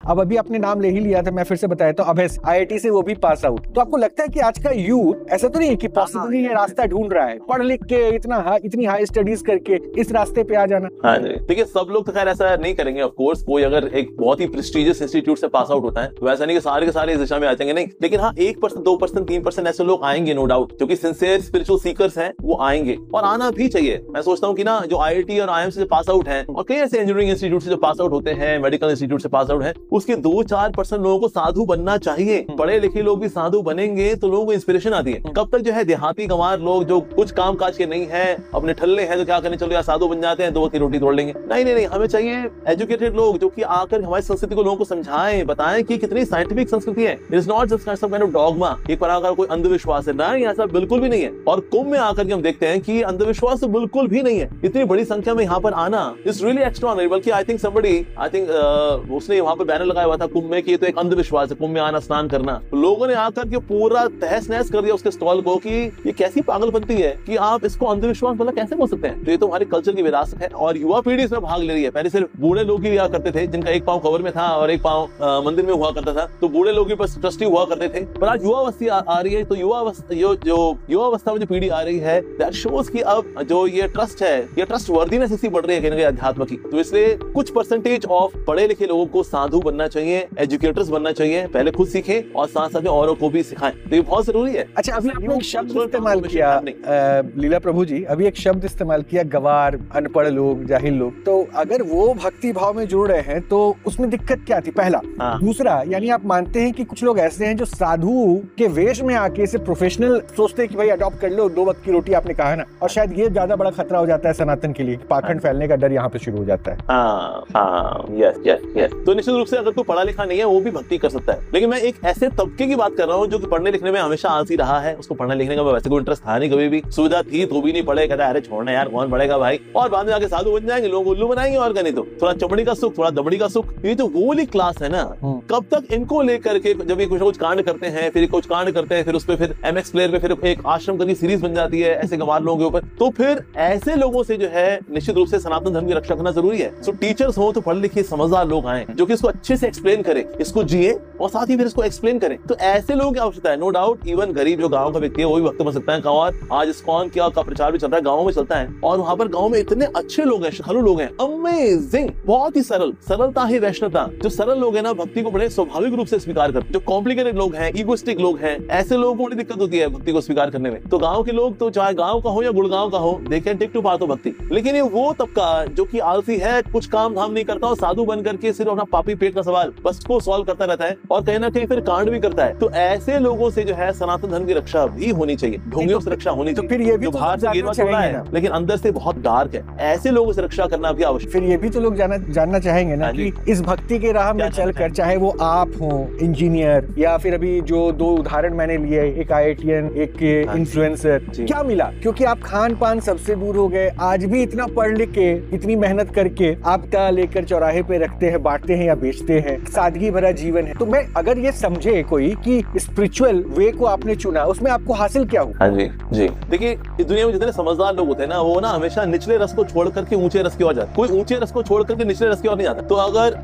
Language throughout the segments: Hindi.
अब अभी आपने नाम ले ही लिया था, मैं फिर से बताया तो अभय IIT से वो भी पास आउट। तो आपको लगता है कि आज का यूथ ऐसा तो नहीं है कि पॉसिबली ये रास्ता ढूंढ रहा है, पढ़ लिख के इतनी हाई स्टडीज करके इस रास्ते पे आ जाना? हाँ जी, देखिए सब लोग तो खैर ऐसा नहीं करेंगे। ऑफ कोर्स कोई अगर एक बहुत ही प्रेस्टिजियस इंस्टीट्यूट से पास आउट होता है तो ऐसा नहीं कि सारे के सारे इस दिशा में आ जाएंगे, नहीं। लेकिन हाँ 1%, 2%, 3% ऐसे लोग आएंगे नो डाउट, जो कि सिंसियर स्पिरिचुअल सीकर्स हैं, वो आएंगे और आना भी चाहिए। मैं सोचता हूँ कि ना जो IIT और IIM से पास आउट हैं और कई ऐसे इंजीनियरिंग इंस्टीट्यूट से जो पास आउट होते हैं, मेडिकल इंस्टीट्यूट से पास आउट हैं, उसके 2-4% लोगों को साधु बनना चाहिए। पढ़े लिखे लोग भी साधु बनेंगे तो लोगों को इंस्पिरेशन आती है। कब तक जो है देहाती गंवार लोग जो कुछ काम काज के नहीं है, अपने ठल्ले हैं, तो क्या करने, चलो यार साधु बन जाते हैं, 2 की रोटी तोड़ लेंगे। नहीं, हमें चाहिए एजुकेटेड लोग जो कि आकर हमारी संस्कृति को लोगों को समझाएं, बताएं कि कितनी साइंटिफिक संस्कृति है। It is not just some kind of dogma, एक प्रकार कोई अंधविश्वास है, नहीं, ऐसा बिल्कुल भी नहीं है। और कुंभ में आकर के हम देखते हैं कि अंधविश्वास तो बिल्कुल भी नहीं है। इतनी बड़ी संख्या में यहाँ पर आना इज रियली एक्स्ट्राऑर्डिनरी। बल्कि आई थिंक उसने वहां पर बैनर लगाया हुआ था कुंभ में कि ये तो एक अंधविश्वास है, कुंभ में आना, स्नान करना। लोगों ने आकर के पूरा तहस नहस कर दिया उसके स्टॉल को कि ये कैसी पागलपंती है कि आप इसको अंधविश्वास मतलब कैसे बोल सकते हैं। तो ये तो हमारे कल्चर की विरासत है और युवा पीढ़ी इसमें भाग ले रही है। पहले सिर्फ बूढ़े लोग ही लिया करते थे जिनका एक पांव कवर में था और एक पांव मंदिर में हुआ करता था, तो बूढ़े लोग ही बस ट्रस्टी हुआ करते थे। पर आज युवा अवस्था आ रही है, तो युवा अवस्था में जो पीढ़ी आ रही है, दैट शोज कि अब जो ये ट्रस्ट है, ये ट्रस्ट वर्दीनेस इसी बढ़ रही है कहीं ना कहीं अध्यात्म की। तो इसलिए कुछ परसेंटेज ऑफ पढ़े लिखे लोगों को साधु बनना चाहिए, एजुकेटर्स बनना चाहिए, पहले खुद सीखें और साथ साथ में औरों को भी सिखाएं, तो ये बहुत जरूरी है। अच्छा, अभी आपने एक शब्द इस्तेमाल किया लीला प्रभु जी, अभी एक शब्द इस्तेमाल किया गवार, अनपढ़ लोग, जाहिल लोग। तो अगर वो भक्ति भाव में जुड़ रहे हैं तो उसमें दिक्कत क्या थी, पहला। दूसरा, यानी आप मानते हैं कि कुछ लोग ऐसे हैं जो साधु के वेश में आके इसे प्रोफेशनल सोचते हैं कि भाई अडॉप्ट कर लो, 2 वक्त की रोटी आपने कहा ना, और शायद ये ज्यादा बड़ा खतरा हो जाता है सनातन के लिए, पाखंड फैलने का डर यहाँ पे शुरू हो जाता है। यस। तो निश्चित रूप से अगर कोई पढ़ा लिखा नहीं है वो भी भक्ति कर सकता है, लेकिन मैं एक ऐसे तबके की बात कर रहा हूँ जो कि पढ़ने लिखने में हमेशा आलसी रहा है, उसको पढ़ने लिखने का वैसे कोई इंटरेस्ट था नहीं, कभी भी सुविधा थी तो भी नहीं पढ़े, कहता है अरे छोड़ना यार कौन पढ़ेगा भाई, और बाद में आके साधु बन जाएंगे, लोग उल्लू बनाएंगे और नहीं तो थोड़ा चमड़ी का सुख, थोड़ा दमड़ी का सुख। ये जो वो वाली क्लास है ना, कब तक इनको लेकर के जब ये कुछ कांड करते हैं, फिर कुछ कांड करते हैं, फिर उस पे फिर MX प्लेयर पे फिर एक आश्रम करके सीरीज बन जाती है ऐसे गंवार लोगों के ऊपर, तो फिर ऐसे लोगों से जो है निश्चित रूप से सनातन धर्म की रक्षा करना जरूरी है। सो टीचर्स हो तो पढ़े लिखे समझदार लोग आए जो कि इसको अच्छे से एक्सप्लेन करें, इसको जिए और साथ ही फिर इसको एक्सप्लेन करें। तो ऐसे लोगों की आवश्यकता है। नो डाउट इवन गरीब जो गांव का व्यक्ति है वो भी भक्त बन सकता है। और आज इस्कॉन का प्रचार भी चल रहा है, गाँव में चलता है, और वहाँ पर गाँव में इतने अच्छे लोग हैं, श्रद्धालु लोग हैं, अमेजिंग, बहुत ही सरलता ही वैष्णवता। जो सरल लोग हैं ना, भक्ति को बड़े स्वाभाविक रूप से स्वीकार करते हैं। जो कॉम्प्लिकेटेड लोग हैं, इगोइस्टिक लोग हैं, ऐसे लोगों को बड़ी दिक्कत होती है भक्ति को स्वीकार करने में। तो गाँव के लोग तो चाहे गाँव का हो या गुड़गांव का हो, they can take to part of bhakti. लेकिन ये वो तबका जो कि आलसी है, कुछ काम धाम नहीं करता और साधु बन करके सिर्फ अपना पापी पेट का सवाल बस को सॉल्व करता रहता है और कहीं ना कहीं फिर कांड भी करता है। तो ऐसे लोगों से जो है सनातन धर्म की रक्षा भी होनी चाहिए, ढोंगियों से रक्षा होनी चाहिए। फिर ये भी जो बाहर से गिरवा चल रहा है लेकिन अंदर से बहुत डार्क है, ऐसे लोगों से रक्षा करना भी आवश्यक। फिर ये भी तो लोग जानना चाहेंगे ना कि इस भक्ति के राह में चलकर, चाहे वो आप हो इंजीनियर या फिर अभी जो 2 उदाहरण मैंने लिए, एक IITian, एक इन्फ्लुएंसर, क्या मिला? क्योंकि आप खान पान सबसे दूर हो गए, आज भी इतना पढ़ लिख के, इतनी मेहनत करके आपका लेकर चौराहे पे रखते हैं, बांटते हैं या बेचते हैं, सादगी भरा जीवन है। तो मैं अगर ये समझे कोई कि स्पिरिचुअल वे को आपने चुना, उसमें आपको हासिल क्या हुआ? हाँ जी, देखिए इस दुनिया में जितने समझदार लोग होते हैं ना, वो ना हमेशा निचले रस को छोड़ करके ऊंचे रस की ओर जाते, कोई ऊंचे रस को छोड़ करके निचले रस की ओर नहीं जाता। तो अगर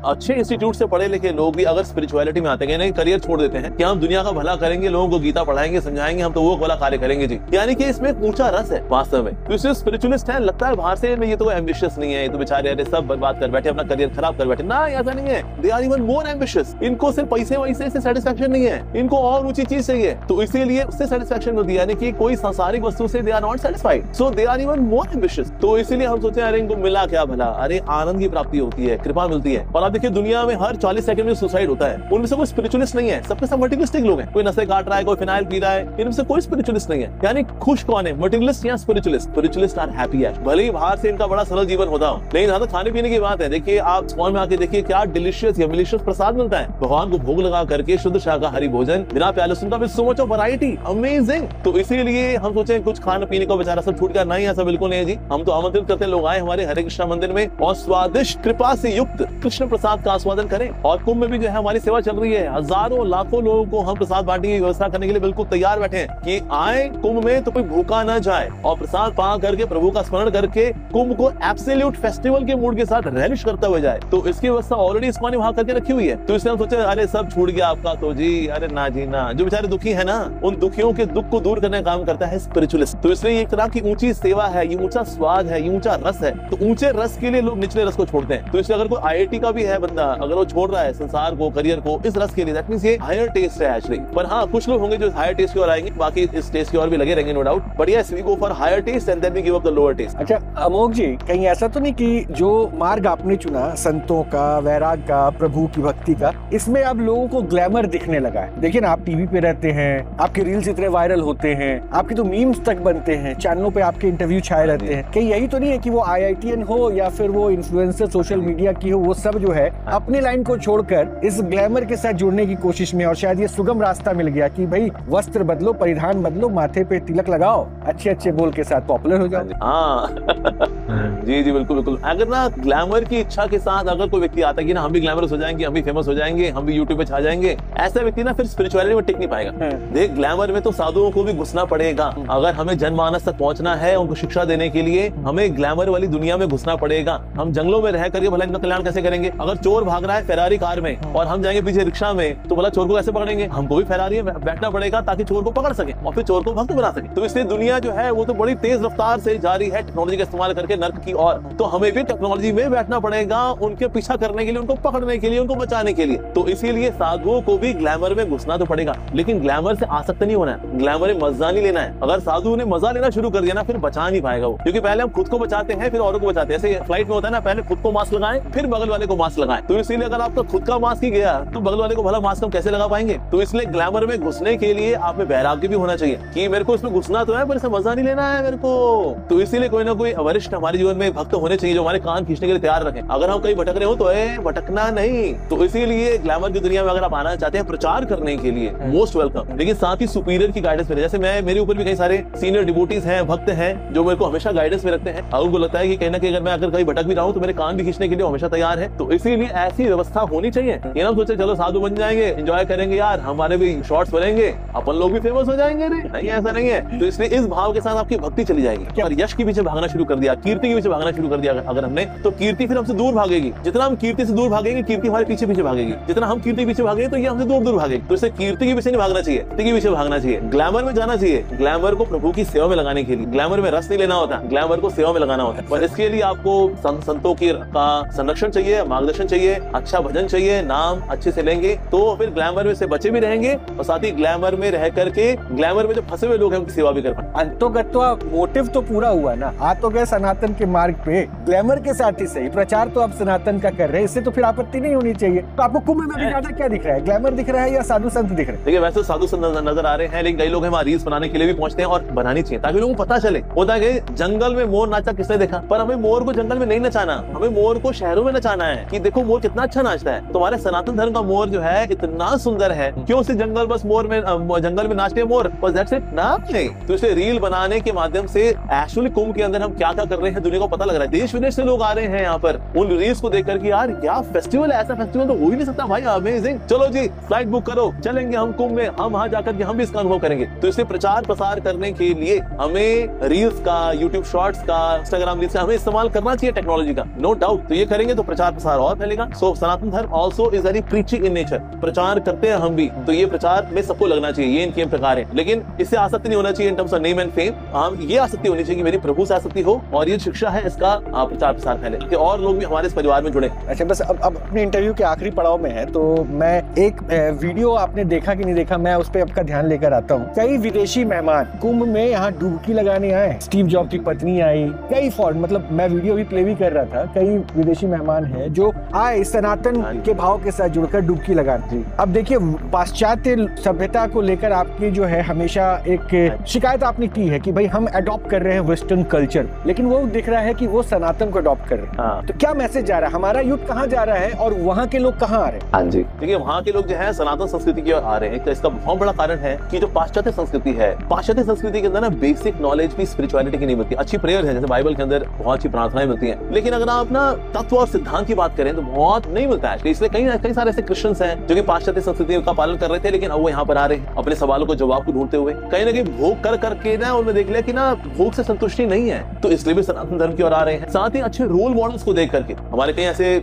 अच्छे इंस्टीट्यूट से पढ़े लिखे लोग भी अगर स्पिरिचुअलिटी में आते हैं, करियर छोड़ देते हैं कि हम दुनिया का भला करेंगे, लोगों को गीता पढ़ाएंगे, समझाएंगे, हम तो वो भला कार्य करेंगे जी, यानी कि इसमें एक ऊंचा रस है वास्तव में। तो इससे स्पिरिचुअलिस्ट है, लगता है बाहर से ये तो एम्बिशियस नहीं है, ये तो बेचारे अरे सब बर्बाद कर बैठे, अपना करियर खराब कर बैठे, ना ऐसा नहीं है। They are even more ambitious. इनको सिर्फ पैसे वैसे से सेटिस्फैक्शन नहीं है, इनको और ऊंची चीज चाहिए, तो इसीलिए उससे सेटिस्फैक्शन मिलती है, यानी कि कोई सांसारिक वस्तु से they are not satisfied, so they are even more ambitious. तो इसीलिए हम सोचते हैं अरे इनको मिला क्या भला, अरे आनंद की प्राप्ति होती है, कृपा मिलती है। और आप देखिए दुनिया में हर 40 सेकंड में सुसाइड होता है, उनमें से कोई स्पिरिचुअलिस्ट नहीं है, सबके सब मटेरियलिस्टिक लोग हैं। कोई नशे काट रहा है, कोई फिनाइल पी रहा है, इनमें से कोई स्पिरिचुअलिस्ट नहीं है। यानी खुश कौन है, मटेरियलिस्ट या स्पिरिचुअलिस्ट? स्पिरिचुअलिस्ट आर हैप्पी है, भले ही बाहर से इनका बड़ा सरल जीवन होता हो, लेकिन यहाँ तो खाने पीने की बात है। देखिए आप स्कॉन में आके देखिए क्या डिलीशियस या मिलिशियस प्रसाद मिलता है, भगवान को भोग लगा करके शुद्ध शाकाहारी भोजन बिना प्याज लहसुन का, with so much of variety, amazing. तो इसीलिए हम सोचे कुछ खाने पीने का बेचारा सब छूट गया, नहीं ऐसा बिल्कुल नहीं है जी। हम तो आमंत्रित करते हैं लोग आए हमारे हरे कृष्णा मंदिर में और स्वादिष्ट कृपा से युक्त कृष्ण प्रसाद का आस्वादन करें। और कुंभ में भी जो है हमारी सेवा चल रही है, हजारों लाखों लोगों को हम प्रसाद बांटने की व्यवस्था करने के लिए बिल्कुल तैयार बैठे हैं कि आए कुंभ में तो कोई भूखा ना जाए और प्रसाद पा करके प्रभु का स्मरण करके कुंभ को एब्सोल्यूट फेस्टिवल के मूड के साथ रेलिश करते हुए जाए। तो इसकी व्यवस्था ऑलरेडी इस्कॉन ने वहां करके रखी हुई है। तो इसलिए हम सोचे अरे सब छूट गया आपका तो जी, अरे ना जी ना, जो बेचारे दुखी है ना उन दुखियों के दुख को दूर करने का काम करता है स्पिरिचुअलिस्ट। तो इसलिए एक तरह की ऊंची सेवा है, ये ऊंचा स्वाद है, ये ऊंचा रस है। तो ऊंचे रस के लिए लोग निचले रस को छोड़ते हैं। तो इसलिए अगर कोई IIT का भी है बंदा, अगर वो छोड़ रहा है संसार को, करियर को इस रस के लिए, दैट मींस ये हायर टेस्ट है एक्चुअली। पर हाँ कुछ लोग होंगे जो हायर टेस्ट की ओर आएंगे, बाकी इस टेस्ट की ओर भी लगे रहेंगे no doubt, but yes we go for higher taste and then we give up the lower taste. अच्छा अमोघ जी, कहीं ऐसा तो नहीं कि जो मार्ग आपने चुना संतों का, वैराग का, प्रभु की भक्ति का, इसमें अब लोगों को ग्लैमर दिखने लगा है? देखिए ना, आप टीवी पे रहते हैं, आपके रील्स इतने वायरल होते हैं, आपके तो मीम्स तक बनते हैं, चैनलों पे आपके इंटरव्यू छाए रहते हैं। कहीं यही तो नहीं है कि वो IITian हो या फिर वो इन्फ्लुएंसर सोशल मीडिया की हो, वो सब जो है अपनी लाइन को छोड़कर इस ग्लैमर के साथ जुड़ने की कोशिश में, और शायद ये सुगम रास्ता मिल गया कि भाई वस्त्र बदलो, परिधान बदलो, माथे पे तिलक लगाओ, अच्छे अच्छे बोल के साथ पॉपुलर हो जाओ। जी जी बिल्कुल बिल्कुल। अगर ना ग्लैमर की इच्छा के साथ अगर कोई व्यक्ति आता है कि ना हम भी ग्लैमरस हो जाएंगे, हम भी फेमस हो जाएंगे, हम भी यूट्यूब पे छा जाएंगे, ऐसा व्यक्ति ना फिर स्पिरिचुअलिटी में टिक नहीं पाएगा। देख ग्लैमर में तो साधुओं को भी घुसना पड़ेगा। अगर हमें जनमानस तक पहुंचना है, उनको शिक्षा देने के लिए हमें ग्लैमर वाली दुनिया में घुसना पड़ेगा। हम जंगलों में रह करके भला इनका कल्याण कैसे करेंगे? अगर चोर भाग रहा है फेरारी कार में और हम जाएंगे पीछे रिक्शा में, तो भला चोर को कैसे पकड़ेंगे? हमको भी फेरारी में बैठना पड़ेगा ताकि चोर को पकड़ सके और फिर चोर को भक्त बना सके। तो इसलिए दुनिया जो है वो तो बड़ी तेज रफ्तार से जा रही है टेक्नोलॉजी का इस्तेमाल करके नर्क की ओर। तो हमें भी टेक्नोलॉजी में बैठना पड़ेगा उनके पीछा करने के लिए, उनको पकड़ने के लिए, उनको बचाने के लिए। तो इसीलिए साधुओं को भी ग्लैमर में घुसना तो पड़ेगा, लेकिन ग्लैमर से आसक्त नहीं होना है, ग्लैमर में मजा नहीं लेना है। अगर साधु ने मजा लेना शुरू कर दिया ना, फिर बचा नहीं पाएगा वो, क्योंकि पहले हम खुद को बचाते हैं फिर औरों को बचाते हैं। ऐसे फ्लाइट में होता है ना, पहले खुद को मास्क लगाएं फिर बगल वाले को मास्क लगाएं। तो इसीलिए अगर आपका खुद का मास्क ही गया तो बगल वाले को भला मास्क हम कैसे लगा पाएंगे? तो इसलिए ग्लैमर में घुसने के लिए आप में वैराग्य भी होना चाहिए कि मेरे को इसमें घुसना तो है पर इसे मजा नहीं लेना है मेरे को। तो इसीलिए कोई ना कोई वरिष्ठ हमारे जीवन में भक्त होने चाहिए जो हमारे कान खींचने के लिए तैयार रखें। अगर हम कहीं भटक रहे हो तो भटकना नहीं। तो इसीलिए ग्लैमर की दुनिया में अगर आप आना चाहते हैं प्रचार करने के लिए, मोस्ट वेलकम, लेकिन साथ ही सुपीरियर की गाइडेंस में। जैसे मेरे ऊपर भी कई सारे सीनियर डिवोटीज हैं, भक्त हैं जो मेरे को हमेशा गाइडेंस में रखते हैं। और उनको लगता है कि कहीं ना कहीं अगर मैं अगर कहीं भटक भी रहा हूँ तो मेरे कान भी खींचने के लिए हमेशा तैयार है। तो इसीलिए ऐसी व्यवस्था होनी चाहिए। ये ना सोचे चलो साधु बन जाएंगे, एंजॉय करेंगे यार, हमारे भी शॉर्ट्स बनेंगे, अपन लोग भी फेमस हो जाएंगे। नहीं, ऐसा नहीं है। तो इसलिए इस भाव के साथ आपकी भक्ति चली जाएगी। और यश के पीछे भागना शुरू कर दिया, कीर्ति के पीछे भागना शुरू कर दिया अगर हमने, तो कीर्ति फिर हमसे दूर भागेगी। जितना हम कीर्ति से दूर भागेंगे, कीर्ति हमारे पीछे पीछे भागेगी। जितना हम कीर्ति के पीछे भागेंगे तो ये हमसे दूर दूर भागेगी। तो इसे कीर्ति के पीछे नहीं भागना चाहिए, कीर्ति के पीछे भागना चाहिए, ग्लैमर में जाना चाहिए। ग्लैमर को प्रभु की सेवा में लगाने के लिए, ग्लैमर में रस नहीं लेना होता, ग्लैमर को सेवा में लगाना होता है। पर इसके लिए आपको संतों का संरक्षण चाहिए, मार्गदर्शन चाहिए, अच्छा भजन चाहिए, नाम अच्छे से लेंगे तो फिर ग्लैमर में से बचे भी रहेंगे और साथ ही ग्लैमर में रह करके ग्लैमर में जो फंसे हुए लोग हैं उनकी सेवा भी कर पाए। अंतोगत्वा मोटिव तो पूरा हुआ ना, आ तो गए सनातन के मार्ग पे, ग्लैमर के साथ ही सही, प्रचार तो आप सनातन का कर रहे हैं, इससे तो फिर आपत्ति नहीं होनी चाहिए। तो आपको कुंभ में भी ज्यादा क्या दिख रहा है, ग्लैमर दिख रहा है या साधु संत दिख रहे हैं? देखिए वैसे साधु संत नजर आ रहे हैं, लेकिन कई लोग हमारे रील्स बनाने के लिए भी पहुंचते हैं और बनानी चाहिए ताकि लोगों को पता चले। होता है कि जंगल में मोर नाचा किसने देखा, पर हमें मोर को जंगल में नहीं नचाना, हमें मोर को शहरों में नचाना है कि देखो मोर कितना अच्छा नाचता है। तुम्हारे सनातन धर्म का मोर जो है इतना सुंदर है, क्यों से जंगल बस मोर में जंगल में नाचते हैं मोर, बस दैट्स इट ना। नहीं, तो इसे रील बनाने के माध्यम से एक्चुअली कुंभ के अंदर हम क्या क्या कर रहे हैं दुनिया को पता लग रहा है। देश विदेश से लोग आ रहे हैं यहाँ पर उन रील्स को देख करके, यार क्या फेस्टिवल है, ऐसा फेस्टिवल तो हो ही नहीं सकता भाई, अमेजिंग, चलो जी फ्लाइट बुक करो, चलेंगे हम कुंभ में, हम वहां जाकर के हम भी इसका अनुभव करेंगे। तो इसे प्रचार प्रसार करने के लिए हमें रील्स का, यूट्यूब शॉर्ट्स का, इंस्टाग्राम रील्स का हमें इस्तेमाल करना चाहिए टेक्नोलॉजी का, नो डाउट। तो ये करेंगे तो प्रचार प्रसार और फैलेगा। सो सनातन धर्म also is very preaching in nature, प्रचार करते हैं हम भी, तो ये प्रचार में सबको लगना चाहिए। ये इनके प्रकार है, लेकिन इससे आसक्ति नहीं होना चाहिए in terms of name and fame. हम ये आसक्ति होनी चाहिए कि मेरी प्रभु से आसक्ति हो और ये शिक्षा है इसका प्रचार प्रसार फैले कि और लोग भी हमारे इस परिवार में जुड़े। अच्छा, बस अब अपने इंटरव्यू के आखिरी पड़ाव में है, तो मैं एक वीडियो आपने देखा कि नहीं देखा, मैं उस पर आपका ध्यान लेकर आता हूँ। कई विदेशी मेहमान कुंभ में यहाँ डुबकी लगाने आए, स्टीव जॉब की पत्नी आई, कई फॉरेन, मतलब मैं वीडियो भी प्ले भी कर रहा था, कई विदेशी मेहमान हैं जो आए सनातन के भाव के साथ जुड़कर डुबकी लगाते। अब देखिए पाश्चात्य सभ्यता को लेकर आपकी जो है हमेशा एक शिकायत आपने की है कि भाई हम अडॉप्ट कर रहे हैं वेस्टर्न कल्चर, लेकिन वो दिख रहा है कि वो सनातन को अडॉप्ट कर रहे हैं। तो क्या मैसेज जा रहा है, हमारा यूथ कहाँ जा रहा है और वहाँ के लोग कहाँ आ रहे हैं? हाँ जी, देखिए वहाँ के लोग जो है सनातन संस्कृति की ओर आ रहे हैं। तो इसका बहुत बड़ा कारण है कि जो पाश्चात्य संस्कृति है, पाश्चात्य संस्कृति के अंदर ना बेसिक नॉलेज भी स्पिरिचुअलिटी की नहीं मिलती। अच्छी प्रेयर है, जैसे बाइबल के अंदर बहुत अच्छी प्रार्थनाएं मिलती हैं, लेकिन अगर आप ना तत्व और सिद्धांत की बात करें तो बहुत नहीं मिलता है। इसलिए कई सारे ऐसे क्रिश्चियंस हैं जो कि पाश्चात्य संस्कृति का पालन कर रहे थे, लेकिन अब वो यहाँ पर आ रहे हैं अपने सवालों को जवाब को ढूंढते हुए। कहीं ना कहीं भोग कर करके ना उन्होंने देख लिया कि ना भोग से संतुष्टि नहीं है, तो इसलिए भी सनातन धर्म की ओर आ रहे हैं। साथ ही अच्छे रोल मॉडल्स को देख करके हमारे कई ऐसे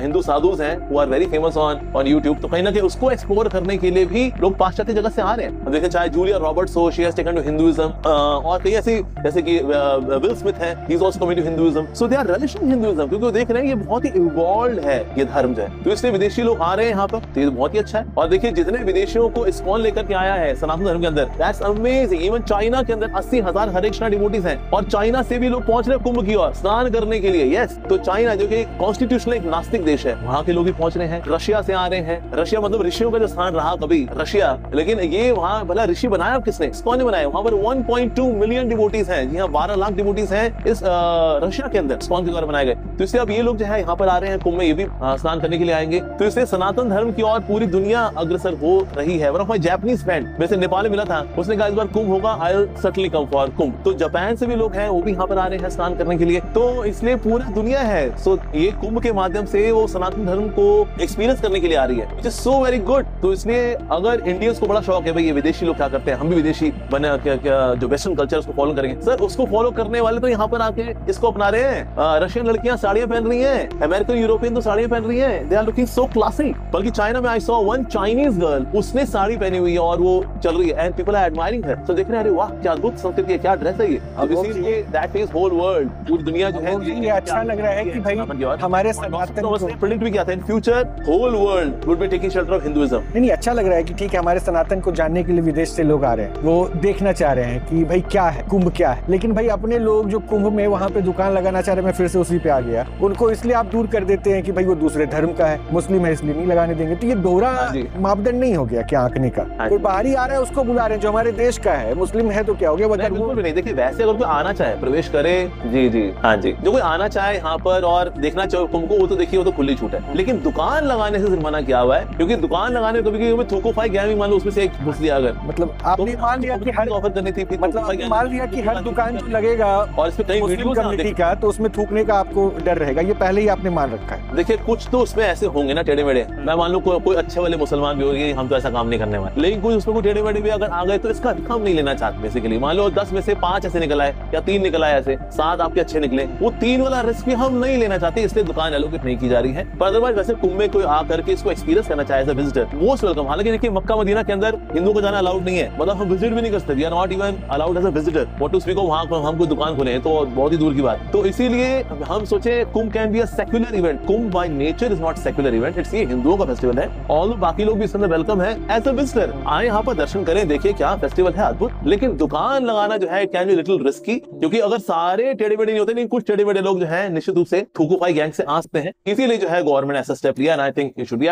हिंदू साधुज हैं who are very famous on YouTube, तो कहीं ना कहीं उसको एक्सप्लोर करने के लिए भी लोग पाश्चात्य जगह से आ रहे हैं। देखें चाहे जूलिया रॉबर्ट्स हो, she has taken to Hinduism, और कई ऐसी जैसे कि विल स्मिथ है, he is also coming to Hinduism, so they are relishing Hinduism, क्योंकि वो देख रहे हैं ये बहुत ही इवॉल्व्ड है ये धर्म जो है, तो इसलिए विदेशी लोग आ रहे हैं यहाँ पर, तो ये बहुत ही अच्छा है। और देखिए जितने विदेशियों को इस्कॉन लेकर के आया है सनातन धर्म के अंदर, दैट्स अमेजिंग। इवन चाइना के अंदर 80,000 हरे कृष्णा डिवोटीज हैं, और चाइना से भी लोग पहुंच रहे हैं कुंभ की ओर स्नान करने के लिए। यस, तो चाइना जो कि कॉन्स्टिट्यूशनल एक नास्तिक देश है, वहाँ के लोग भी पहुंच रहे हैं। रशिया से आ रहे हैं, रशिया मतलब ऋषियों का जो स्थान रहा कभी रशिया, लेकिन ये वहाँ भला ऋषि बनाया किसने? इस्कॉन ने बनाया। वहाँ पर 1.2 मिलियन डिवोटीज हैं, यहाँ 12 लाख डिवोटीज हैं इस रशिया के अंदर इस्कॉन के द्वारा बनाए गए। तो इसलिए अब ये लोग जो है यहाँ पर आ रहे हैं कुंभ में, ये भी स्नान करने के लिए आएंगे। तो इससे सनातन धर्म की ओर पूरी दुनिया अग्रसर हो रही है। One of my Japanese friend वैसे नेपाल में मिला था, उसने कहा इस बार कुंभ होगा, I will certainly come for Kumbh. तो जापान से भी लोग हैं, वो भी यहाँ पर आ रहे हैं स्नान करने के लिए। तो इसलिए पूरी दुनिया है, सो ये कुंभ के माध्यम से वो सनातन धर्म को एक्सपीरियंस करने के लिए आ रही है, which is so very good. तो इसलिए अगर इंडियंस को बड़ा शौक है भाई ये विदेशी लोग क्या करते हैं, हम भी विदेशी बने जो वेस्टर्न कल्चर उसको फॉलो करेंगे, सर उसको फॉलो करने वाले तो यहाँ पर आके इसको अपना रहे हैं। रशियन लड़कियां साड़ियां पहन रही हैं, अमेरिकन यूरोपियन तो साड़ियां पहन रही हैं, they are looking so classic. बल्कि चाइना में I saw one Chinese girl, उसने साड़ी पहनी हुई है और वो चल रही है, एंड पीपल आर एडमायरिंग हर। तो देख रहे हैं अरे वाह क्या अद्भुत संस्कृति है, क्या ड्रेस है ये। अब इसीलिए दैट इज होल वर्ल्ड, पूरी दुनिया जो है ये अच्छा लग रहा है कि भाई हमारे सनातन को प्रेडिक्ट भी किया था in future whole world would be taking shelter of Hinduism. नहीं, अच्छा लग रहा है कि ठीक है हमारे सनातन को जानने के लिए विदेश से लोग आ रहे हैं, वो देखना चाह रहे हैं कि भाई क्या है कुंभ क्या है। लेकिन भाई अपने लोग जो कुंभ में वहाँ पे दुकान लगाना चाह रहे हैं, मैं फिर से उसी पे आ गया, उनको इसलिए आप दूर कर देते हैं कि भाई वो दूसरे धर्म का है, मुस्लिम है इसलिए नहीं लगाने देंगे। तो ये दोहरा मापदंड नहीं हो गया क्या आंकने का? कोई बाहरी आ रहा है उसको बुला रहे हैं जो हमारे देश का है, मुस्लिम है तो क्या हो गया? बिल्कुल भी नहीं। देखिए वैसे अगर कोई आना चाहे प्रवेश करे, जी जी हाँ जी, जो कोई आना चाहे यहाँ पर और देखना चाहे कुंभ को, वो तो देखिए वो तो खुली छूट है। लेकिन दुकान लगाने से मना किया हुआ है, क्योंकि दुकान लगाने कभी थोकोफाई गया भी, मान लो उसमें से एक घुस लिया अगर, मतलब आपने मान लिया कि हर ऑफर करनी थी, मतलब मान लिया कि हर दुकान जो लगेगा और इसमें कई वीडियो कम्युनिटी का, तो उसमें थूकने का आपको डर रहेगा, ये पहले ही आपने मान रखा है। देखिए कुछ तो उसमें ऐसे होंगे ना टेढ़े मेढ़े, मैं मान लो कोई अच्छे वाले मुसलमान भी होंगे, हम तो ऐसा काम नहीं करने वाले, लेकिन कोई उसमें कोई टेढ़े मेढ़े भी अगर आ गए तो इसका हम नहीं लेना चाहते। बेसिकली मान लो 10 में से 5 ऐसे निकला है या 3 निकला है, ऐसे 7 आपके अच्छे निकले, वो 3 वाला रिस्क भी हम नहीं लेना चाहते, इसलिए दुकान एलोकेट नहीं की जा रही है। पर अदरवाइज वैसे कुंभ में कोई आकर के इसको एक्सपीरियंस करना चाहे as a visitor, most welcome. हालांकि देखिए मक्का मदीना के अंदर हिंदू को जाना अलाउड नहीं है, मतलब हम विजिट भी नहीं कर सकते, we are not even allowed as a visitor, what to speak of वहां पर हम कोई दुकान खोले हैं, तो बहुत ही दूर की बात। तो इसीलिए हम सोचे Kumbh can be a secular event. Kumbh by nature is not secular event, it's ये हिंदुओं का फेस्टिवल है, ऑल बाकी लोग भी इसमें वेलकम है एज अ विजिटर। आए यहाँ पर दर्शन करें, देखिए क्या फेस्टिवल है अद्भुत। लेकिन दुकान लगाना जो है कैन बी लिटिल रिस्की, क्योंकि अगर सारे टेढ़े मेढ़े नहीं होते, नहीं कुछ टेढ़े मेढ़े लोग जो है निश्चित रूप से थूकोफाई गैंग से आ सकते हैं, इसीलिए जो है गवर्नमेंट ऐसा स्टेप लिया, and I think it should be